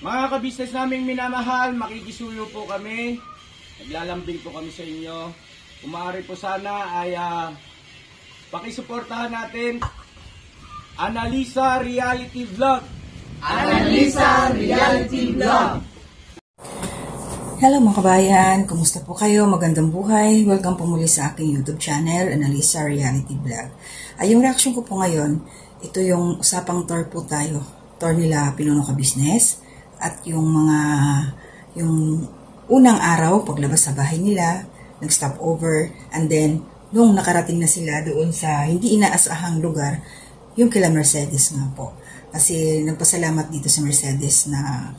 Mga kabisnes naming minamahal, makikisuyo po kami. Naglalambing po kami sa inyo. Kung maaari po sana ay pakisuportahan natin Analisa Reality Vlog. Analisa Reality Vlog. Hello mga kabayan, kumusta po kayo? Magandang buhay. Welcome po muli sa aking YouTube channel, Analisa Reality Vlog. Yung reaction ko po ngayon, ito yung usapang tour po tayo. Tour nila Pinuno Ka-Business. At yung unang araw, paglabas sa bahay nila, nag-stop over, and then, nung nakarating na sila doon sa hindi inaasahang lugar, yung kila Mercedes nga po. Kasi nagpasalamat dito sa Mercedes na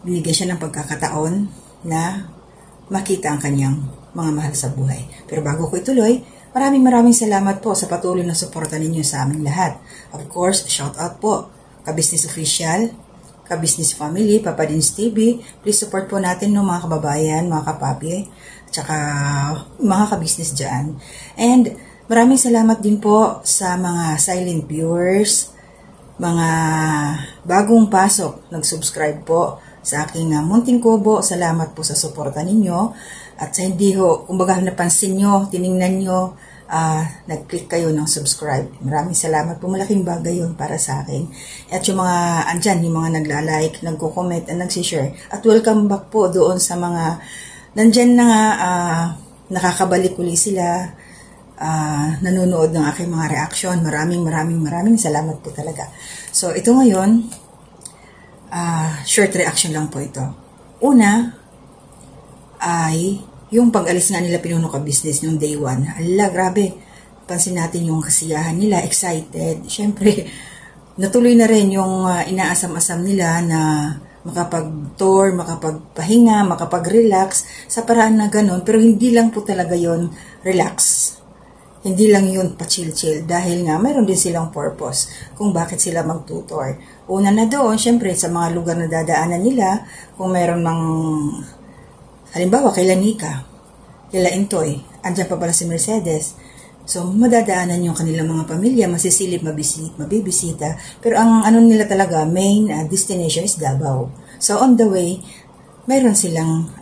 binigyan siya ng pagkakataon na makita ang kanyang mga mahal sa buhay. Pero bago ko ituloy, maraming salamat po sa patuloy na suporta ninyo sa aming lahat. Of course, shout out po, Ka-Business Official, Ka-Business Family, Papa Dins TV. Please support po natin no, mga kababayan, mga kapapi, at saka mga ka-business dyan. And maraming salamat din po sa mga silent viewers, mga bagong pasok, nag-subscribe po sa aking munting kubo. Salamat po sa suporta ninyo. At sa hindi ho, kumbaga napansin nyo, tiningnan nyo, nag-click kayo ng subscribe. Maraming salamat po, malaking bagay yun para sa akin. At yung mga andyan, yung mga nagla-like, nagko-comment, at nagsishare. At welcome back po doon sa mga nandyan na nakakabalik uli sila, nanonood ng aking mga reaction. Maraming salamat po talaga. So ito ngayon, short reaction lang po ito. Una ay yung pag-alis nga nila Pinuno Ka-Business nung day 1. Ala, grabe. Pansin natin yung kasiyahan nila, excited. Siyempre, natuloy na rin yung inaasam-asam nila na makapag-tour, makapagpahinga, makapag-relax sa paraan na ganun. Pero hindi lang po talaga yon relax. Hindi lang yun pa-chill-chill. Dahil nga, mayroon din silang purpose kung bakit sila mag-tutor. Una na doon, siyempre, sa mga lugar na dadaanan nila, kung mayroon mang halimbawa, kay Nika, kay Intoy, andyan pa pala si Mercedes. So, madadaanan yung kanilang mga pamilya, masisilip, mabibisita. Pero ang ano nila talaga, main destination is Davao. So, on the way, mayroon silang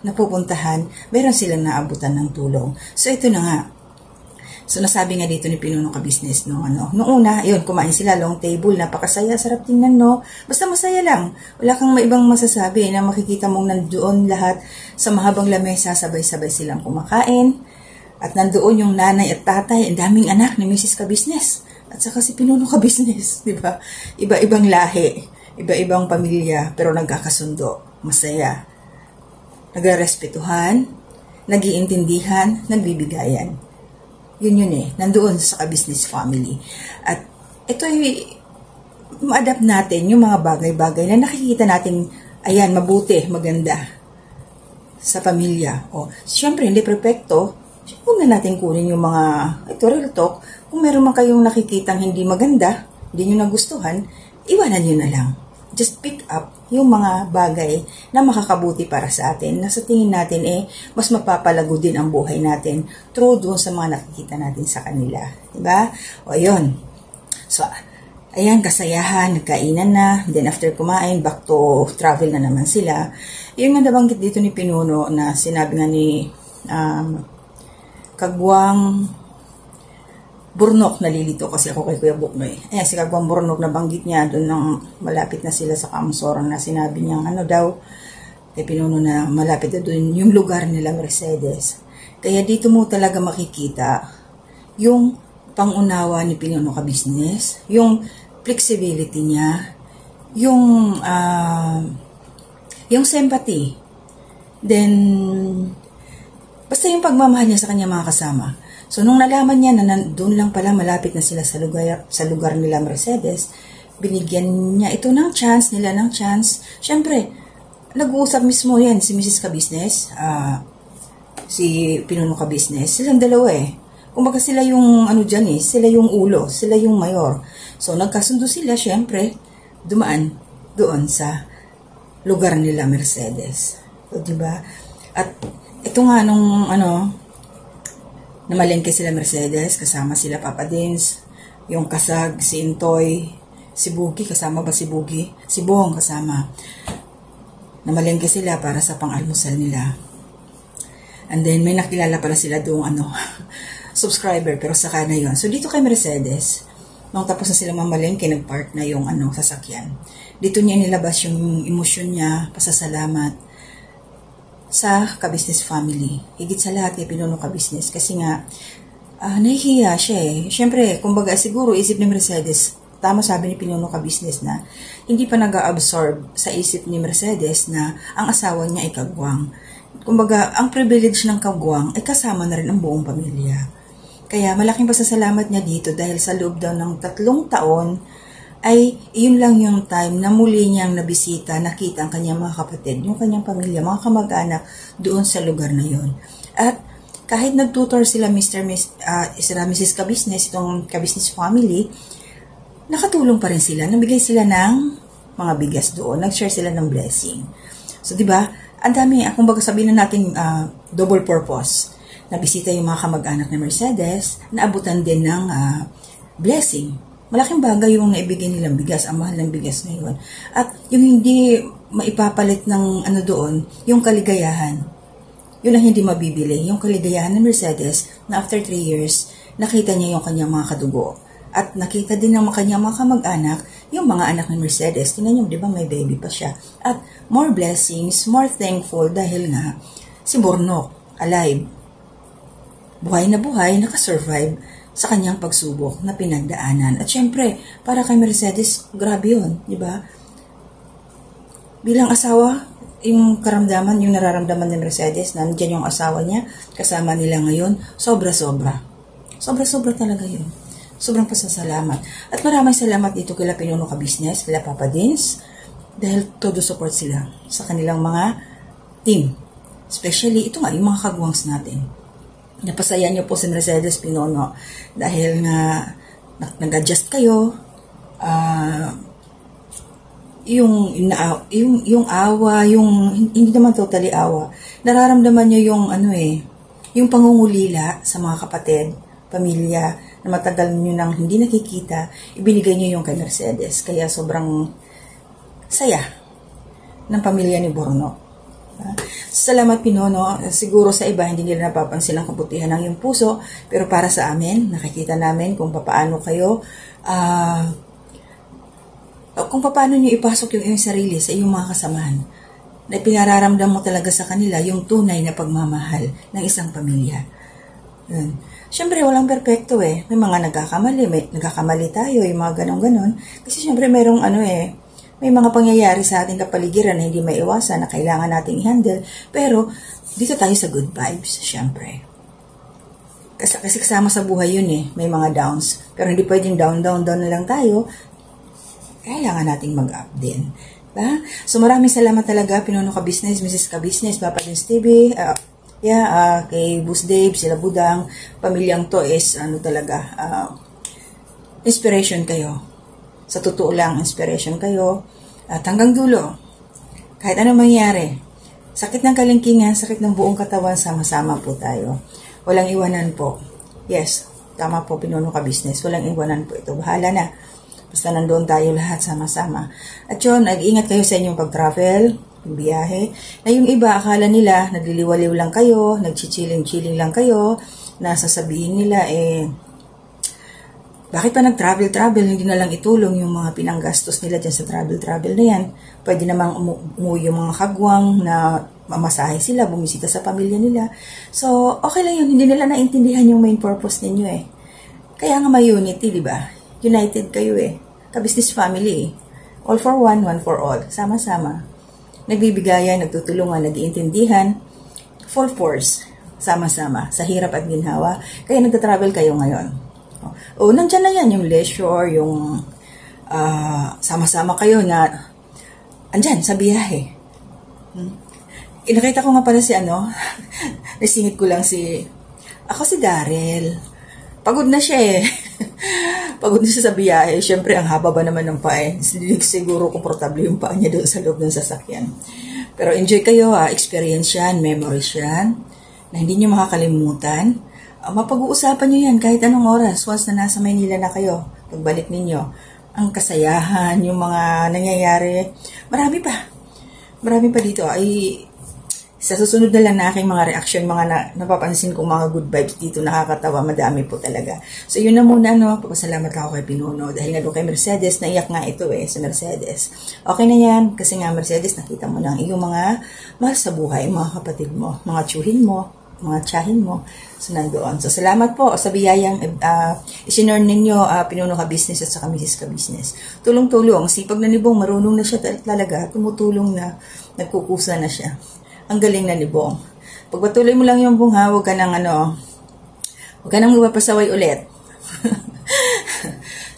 napupuntahan, mayroon silang naabutan ng tulong. So, ito na nga. So, nasabi nga dito ni Pinuno Ka-Business nung una, yun, kumain sila, long table, napakasaya, sarap tingnan, no? Basta masaya lang. Wala kang maibang masasabi na makikita mong nandoon lahat sa mahabang lamesa, sabay-sabay silang kumakain. At nandoon yung nanay at tatay, ang daming anak ni Mrs. Ka-Business. At saka si Pinuno Ka-Business, di ba? Iba-ibang lahi, iba-ibang pamilya, pero nagkakasundo, masaya. Nagrespetuhan, nag-iintindihan, nagbibigayan. Yun nandoon sa Ka-Business family. At ito ay ma-adapt natin yung mga bagay-bagay na nakikita natin, ayan, mabuti, maganda sa pamilya. O, siyempre, hindi perfecto. Huwag na natin kunin yung mga, ito, real talk. Kung meron man kayong nakikitang hindi maganda, hindi nyo nagustuhan, iwanan nyo na lang. Just pick up yung mga bagay na makakabuti para sa atin, na sa tingin natin mas mapapalago din ang buhay natin through doon sa mga nakikita natin sa kanila. Diba? O, yun. So, ayan, kasayahan, nagkainan na, then after kumain, back to travel na naman sila. Yung nga nabanggit dito ni Pinuno na sinabi nga ni Kagwang Burnok, nalilito kasi ako kay Kuya Buknoy. Ayan, si Kagwang Burnok, nabanggit niya doon nang malapit na sila sa Kamsoran na sinabi niyang daw, kay Pinuno na malapit na doon yung lugar nila Mercedes. Kaya dito mo talaga makikita yung pangunawa ni Pinuno Ka-Business, yung flexibility niya, yung sympathy, then basta yung pagmamahal niya sa kanyang mga kasama. So, nung nalaman niya na doon lang pala malapit na sila sa lugar nila Mercedes, binigyan niya ito ng chance, Siyempre, nag-uusap mismo yan si Mrs. Ka-Business, si Pinuno Ka-Business, silang dalawa Kumbaga sila yung dyan sila yung ulo, sila yung mayor. So, nagkasundo sila, siyempre, dumaan doon sa lugar nila Mercedes. So, diba? At ito nga nung namalengke sila Mercedes, kasama sila Papa Dins, yung kasag, si Intoy, Si Boogie, kasama ba si Boogie? Si Bong kasama. Namalengke sila para sa pang-almusal nila. And then, may nakilala pala sila doong subscriber, pero saka na yun. So, dito kay Mercedes, nung tapos na sila mamalengke, nag-park na yung sasakyan. Dito niya nilabas yung emosyon niya, pasasalamat sa ka-business family. Higit sa lahat, pinuno ka-business. Kasi nga, nahihiya siya eh. Siyempre, kumbaga, siguro isip ni Mercedes, tama sabi ni pinuno ka-business na hindi pa nag-absorb sa isip ni Mercedes na ang asawa niya ay kagwang. Kumbaga, ang privilege ng kagwang ay kasama na rin ang buong pamilya. Kaya malaking pasasalamat niya dito dahil sa loob daw ng 3 taon ay iyon lang yung time na muli niyang nabisita, nakita ang kanyang mga kapatid, yung kanyang pamilya, mga kamag-anak doon sa lugar na yon. At kahit nag-tutor sila Mrs. Ka-Business, itong Ka-Business family, nakatulong pa rin sila. Nabigay sila ng mga bigas doon. Nag-share sila ng blessing. So, di ba? Ang dami, kung baga sabihin na natin double purpose. Nabisita yung mga kamag-anak ni Mercedes, naabutan din ng blessing. Malaking bagay yung naibigay nilang bigas, ang mahal ng bigas ngayon. At yung hindi maipapalit ng doon, yung kaligayahan. Yun ang hindi mabibili. Yung kaligayahan ng Mercedes na after 3 years, nakita niya yung kanyang mga kadugo. At nakita din ng kanyang mga kamag-anak, yung mga anak ni Mercedes. Tingnan niyo, di ba, may baby pa siya. At more blessings, more thankful dahil nga si Bornok, alive. Buhay na buhay, nakasurvive sa kanyang pagsubok na pinagdaanan. At syempre, para kay Mercedes, grabe yun, di ba? Bilang asawa, yung karamdaman, yung nararamdaman ni Mercedes, nandiyan yung asawa niya, kasama nila ngayon, sobra-sobra. Sobra-sobra talaga yun. Sobrang pasasalamat. At maraming salamat dito kila Pinuno Ka-Business, kila Papa Dins, dahil todo support sila sa kanilang mga team. Especially, ito nga, yung mga kagwangs natin. Napasaya niyo po si Mercedes Pinuno dahil nga nag-adjust kayo, yung awa, hindi naman totally awa. Nararamdaman niyo yung yung pangungulila sa mga kapatid, pamilya, na matagal nyo nang hindi nakikita, ibinigay nyo yung kay Mercedes. Kaya sobrang saya ng pamilya ni Borno. Salamat Pinuno. Siguro sa iba, hindi nila napapansin ang kabutihan ng iyong puso, pero para sa amin, nakikita namin kung paano kayo, kung paano nyo ipasok yung iyong sarili sa iyong mga kasamahan. Na pinararamdam mo talaga sa kanila yung tunay na pagmamahal ng isang pamilya. Siyempre, walang perpekto eh. May mga nagkakamali tayo, yung mga ganon-ganon. Kasi siyempre, mayroong may mga pangyayari sa ating kapaligiran na hindi maiwasan na kailangan nating i-handle. Pero, dito tayo sa good vibes, siyempre. Kasi kasama sa buhay yun eh. May mga downs. Pero hindi pwedeng down na lang tayo. Kailangan nating mag-up din. Diba? So, maraming salamat talaga, Pinuno Ka-Business, Mrs. Ka-Business, Papa Dins TV, kay Boss Dave, sila Budang, pamilyang to is talaga inspiration kayo. Sa totoo lang, inspiration kayo. At hanggang dulo, kahit anong mangyari, sakit ng kalingkingan, sakit ng buong katawan, sama-sama po tayo. Walang iwanan po. Yes, tama po, Pinuno Ka-Business. Walang iwanan po ito. Bahala na. Basta nandoon tayo lahat sama-sama. At yun, nag-iingat kayo sa inyong pag-travel, biyahe, na yung iba, akala nila, nagliliwaliw lang kayo, nagchichiling-chiling lang kayo, nasasabihin nila, bakit pa nag-travel, hindi na lang itulong yung mga pinanggastos nila dyan sa travel na yan. Pwede namang umuwi yung mga kagwang na mamasahe sila, bumisita sa pamilya nila. So, okay lang yun, hindi nila naintindihan yung main purpose ninyo eh. Kaya nga may unity, di ba? United kayo eh. Ka-business family eh. All for one, one for all. Sama-sama. Nagbibigayan, nagtutulungan, nag-iintindihan, full force, sama-sama, sa hirap at ginhawa. Kaya nagta-travel kayo ngayon. Nandyan na yan, yung leisure, yung sama-sama kayo na andyan, sa biyahe. Nakita ko nga pala si nasingit ko lang ako si Daryl. Pagod na siya eh. Pagod na siya sa biyahe. Siyempre, ang haba ba naman ng paa eh. Siguro komportable yung paa niya doon sa loob ng sasakyan. Pero enjoy kayo ha. Experience yan, memories yan, na hindi nyo makakalimutan. Mapag-uusapan nyo yan kahit anong oras. Once na nasa Maynila na kayo, pagbalik ninyo. ang kasayahan, yung mga nangyayari. Marami pa dito. Ay, sa susunod na lang na aking mga reaction, mga napapansin kong mga good vibes dito, nakakatawa, madami po talaga. So yun na muna, no, papasalamat ako kay Pinuno dahil nga doon kay Mercedes, naiyak nga ito sa Mercedes. Okay na yan, kasi nga Mercedes, nakita mo na ang iyong mga mahal sa buhay, mga kapatid mo, mga tsuhin mo, mga tsahin mo, so nandoon. So salamat po sa biyayang isinor ninyo, Pinuno Ka Business at saka Mrs. Ka Business. Tulong-tulong, sipag na ni Bong, marunong na siya talaga, tumutulong na, nagkukusa na siya. Ang galing na ni Bong. Pagpatuloy mo lang yung Bong, ha, huwag ka nang magpapasaway ulit.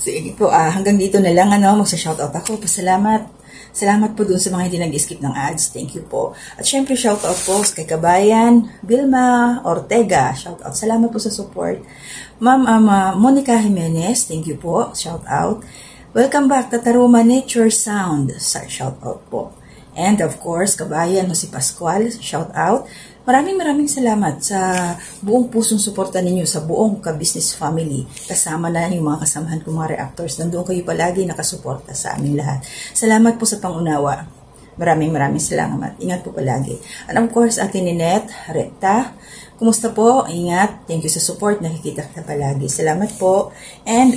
Sige po, hanggang dito na lang, magsa-shoutout ako. Pasalamat. Salamat po dun sa mga hindi nag-skip ng ads. Thank you po. At syempre, shoutout po kay Kabayan, Vilma Ortega. Shoutout. Salamat po sa support. Ma'am Monica Jimenez, thank you po. Shoutout. Welcome back, Tataruma Nature Sound. Shoutout po. And of course, Kabayan mo si Pascual, shout out. Maraming salamat sa buong pusong suporta ninyo sa buong Ka-Business family. Kasama na yung mga kasamahan kong mga reactors. Nandoon kayo palagi nakasuporta sa aming lahat. Salamat po sa pangunawa. Maraming salamat. Ingat po palagi. And of course, Ate Ninette Recta, kumusta po? Ingat. Thank you sa support. Nakikita kita palagi. Salamat po. And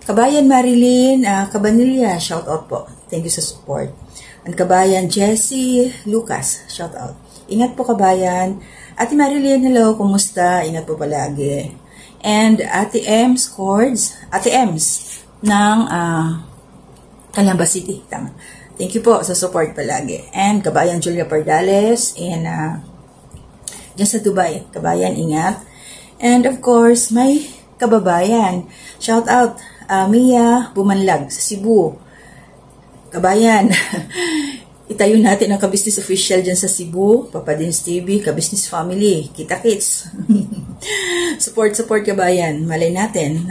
Kabayan Marilyn Cabanilla, shout out po. Thank you sa support. And Kabayan Jessie Lucas, shout out. Ingat po Kabayan. Ate Marilyn, hello, kumusta? Ingat po palagi. And Ate Ems Cords, Ate Ems ng Calamba City, tama. Thank you po sa support palagi. And Kabayan Julia Pardales in dyan sa Dubai. Kabayan, ingat. And of course, may kababayan. Shout out Mia Bumanlag sa Cebu. Kabayan, itayo natin ang Ka-Business Official dyan sa Cebu, Papa Dins TV, Ka-Business Family, Kita-Kits. Support Kabayan. Malay natin,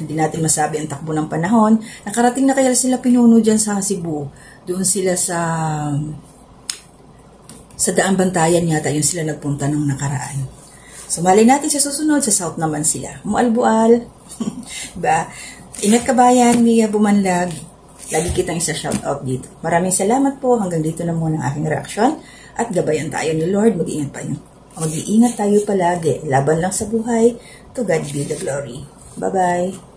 hindi natin masabi ang takbo ng panahon. Nakarating na kaya sila Pinuno dyan sa Cebu. Doon sila sa Daan Bantayan yata, yun sila nagpunta nung nakaraan. So malay natin sa susunod, sa South naman sila. Mualbual. Diba? Ingat Kabayan, Mia Bumanlag. Lagi kitang isa-shoutout dito. Maraming salamat po. Hanggang dito na muna ang aking reaksyon. At gabayan tayo ni Lord. Mag-iingat tayo palagi. Laban lang sa buhay. To God be the glory. Bye-bye.